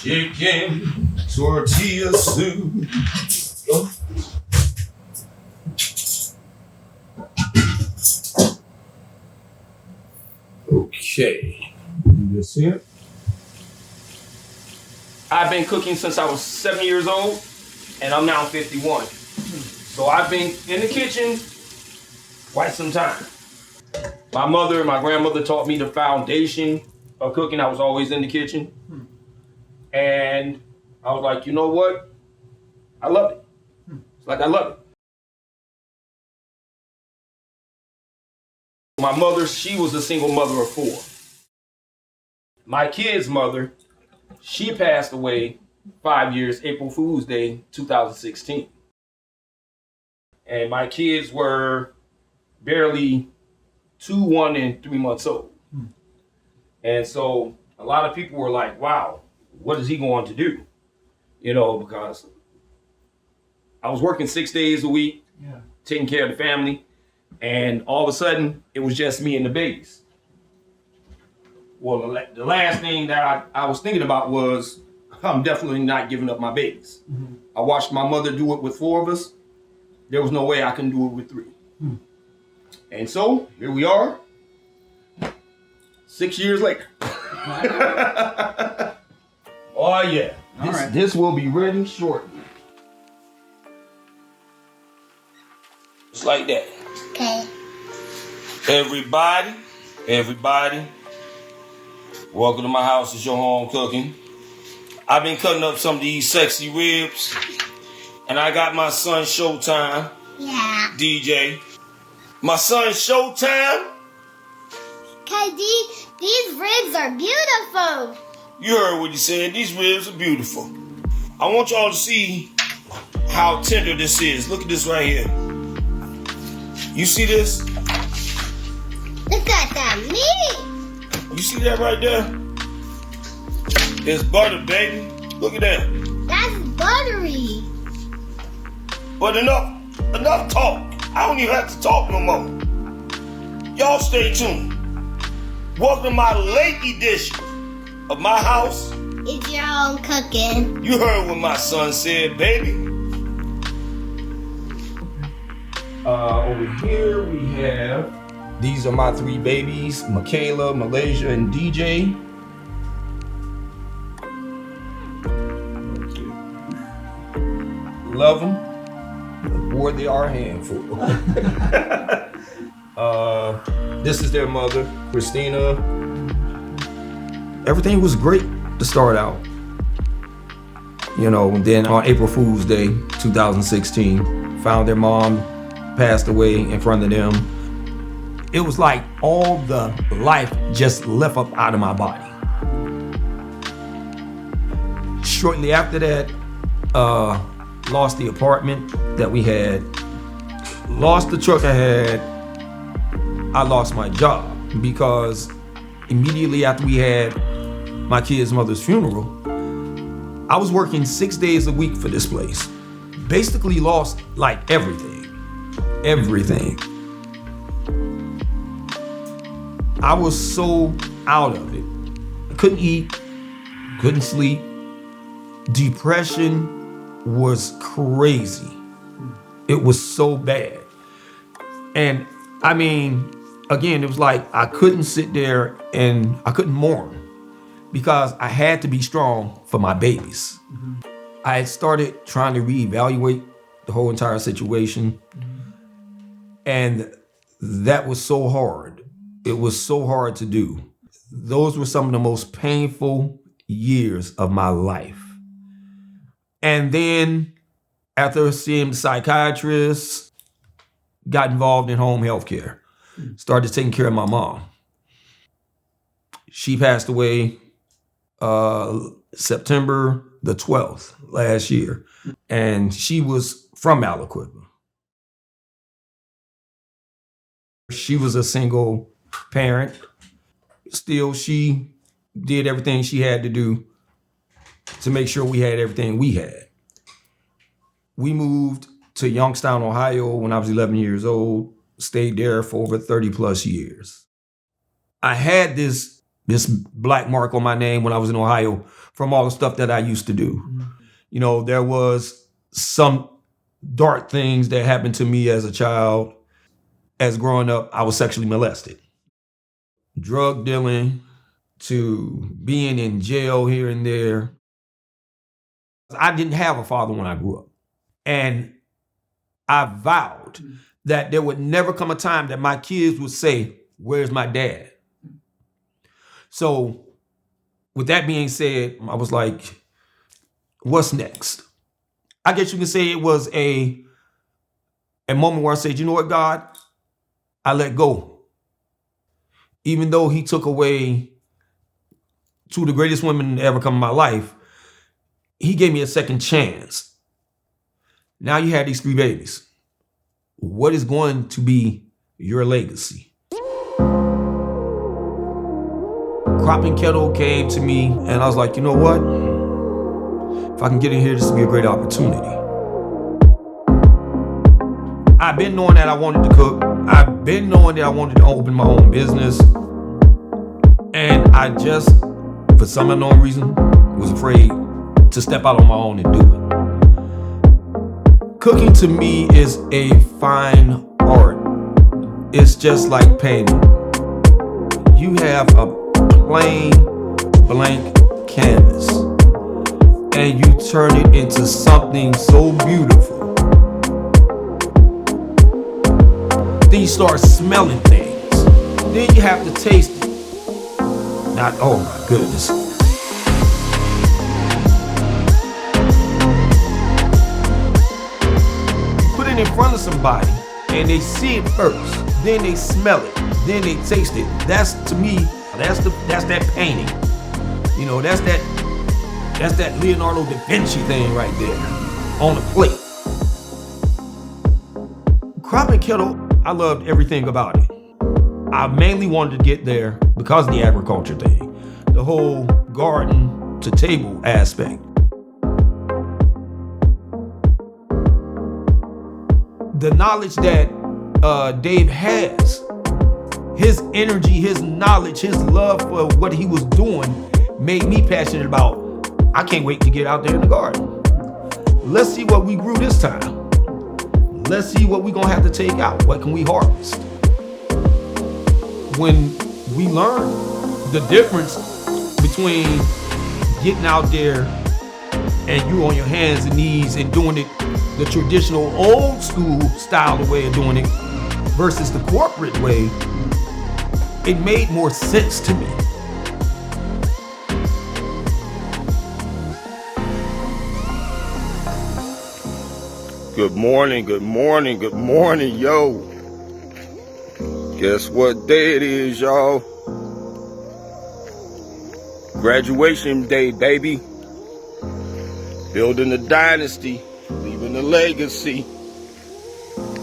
Chicken tortilla soup. Okay. You see it? I've been cooking since I was 7 years old, and I'm now 51. So I've been in the kitchen quite some time. My mother and my grandmother taught me the foundation of cooking. I was always in the kitchen. And I was like, you know what? I love it. It's like I love it. My mother, she was a single mother of 4. My kid's mother, she passed away 5 years, April Fool's Day, 2016. And my kids were barely 2, 1, and 3 months old. And so a lot of people were like, wow, what is he going to do? You know, because I was working 6 days a week, taking care of the family. And all of a sudden, it was just me and the babies. Well, the last thing that I was thinking about was, I'm definitely not giving up my babies. I watched my mother do it with 4 of us. There was no way I can do it with 3. And so, here we are, 6 years later. Oh yeah, this will be ready shortly. Just like that. Okay. Everybody, welcome to my house. It's your home cooking. I've been cutting up some of these sexy ribs, and I got my son Showtime. Yeah. DJ. My son Showtime. KD, these ribs are beautiful. You heard what he said. These ribs are beautiful. I want y'all to see how tender this is. Look at this right here. You see this? Look at that meat. You see that right there? It's butter, baby. Look at that. That's buttery. But enough talk. I don't even have to talk no more. Y'all stay tuned. Welcome to my late edition of my house. It's your own cooking. You heard what my son said, baby. Over here we have, these are my 3 babies, Michaela, Malaysia, and DJ. Love them. Boy, they are a handful. This is their mother, Christina. Everything was great to start out. You know, and then on April Fool's Day, 2016, found their mom passed away in front of them. It was like all the life just left up out of my body. Shortly after that, lost the apartment that we had, lost the truck I had, I lost my job because immediately after we had my kid's mother's funeral, I was working 6 days a week for this place. Basically lost like everything. I was so out of it. I couldn't eat, couldn't sleep. Depression was crazy. It was so bad. And I mean, again, it was like I couldn't sit there and I couldn't mourn because I had to be strong for my babies. I had started trying to reevaluate the whole entire situation. And that was so hard. It was so hard to do. Those were some of the most painful years of my life. And then after seeing the psychiatrist, got involved in home health care. Started taking care of my mom. She passed away September the 12th last year. And she was from Aliquippa. She was a single parent. Still, she did everything she had to do to make sure we had everything we had. We moved to Youngstown, Ohio when I was 11 years old. Stayed there for over 30 plus years. I had this black mark on my name when I was in Ohio from all the stuff that I used to do. You know, there was some dark things that happened to me as a child. As growing up, I was sexually molested. Drug dealing to being in jail here and there. I didn't have a father when I grew up. And I vowed that there would never come a time that my kids would say, "Where's my dad?" So with that being said, I was like, what's next? I guess you can say it was a moment where I said, you know what, God? I let go. Even though he took away two of the greatest women to ever come in my life, he gave me a second chance. Now you have these 3 babies. What is going to be your legacy? Crop and Kettle came to me and I was like, you know what? If I can get in here, this will be a great opportunity. I've been knowing that I wanted to cook. I've been knowing that I wanted to open my own business. And I just, for some unknown reason, was afraid to step out on my own and do it. Cooking to me is a fine art. It's just like painting. You have a plain blank canvas and you turn it into something so beautiful. Then you start smelling things. Then you have to taste it. Not, oh my goodness. You put it in front of somebody and they see it first, then they smell it, then they taste it. That's, to me, that's that painting. You know, that's that Leonardo da Vinci thing right there on a plate. Crop and Kettle, I loved everything about it. I mainly wanted to get there because of the agriculture thing, the whole garden to table aspect. The knowledge that Dave has, his energy, his knowledge, his love for what he was doing made me passionate about, I can't wait to get out there in the garden. Let's see what we grew this time. Let's see what we're gonna have to take out. What can we harvest? When we learn the difference between getting out there and you on your hands and knees and doing it the traditional old school style of way of doing it versus the corporate way, it made more sense to me. Good morning, good morning, good morning, yo. Guess what day it is, y'all? Graduation day, baby. Building a dynasty, leaving a legacy.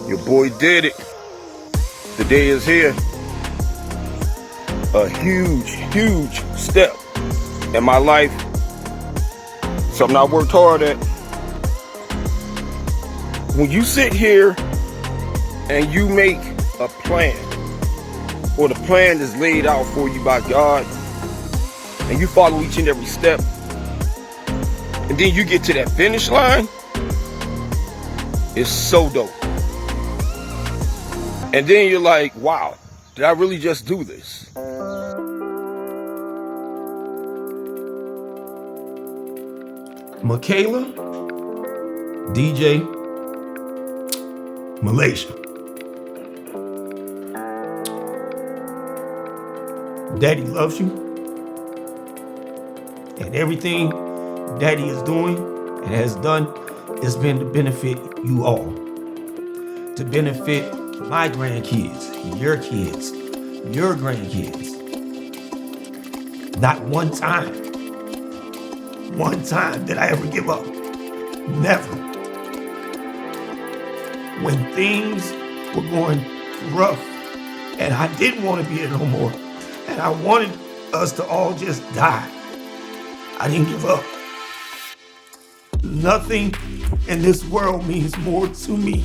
Your boy did it. The day is here. A huge, huge step in my life. Something I worked hard at. When you sit here and you make a plan, or the plan is laid out for you by God, and you follow each and every step, and then you get to that finish line, it's so dope. And then you're like, wow, did I really just do this? Michaela, DJ, Malaysia. Daddy loves you. And everything Daddy is doing and has done has been to benefit you all. To benefit my grandkids, your kids, your grandkids. Not one time did I ever give up. Never. When things were going rough and I didn't want to be here no more and I wanted us to all just die, I didn't give up. Nothing in this world means more to me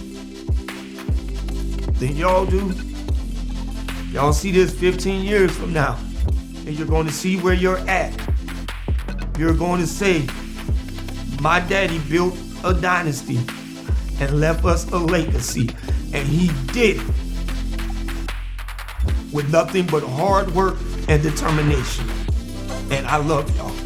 than y'all do. Y'all see this 15 years from now, and you're going to see where you're at. You're going to say, my daddy built a dynasty and left us a legacy, and he did it with nothing but hard work and determination. And I love y'all.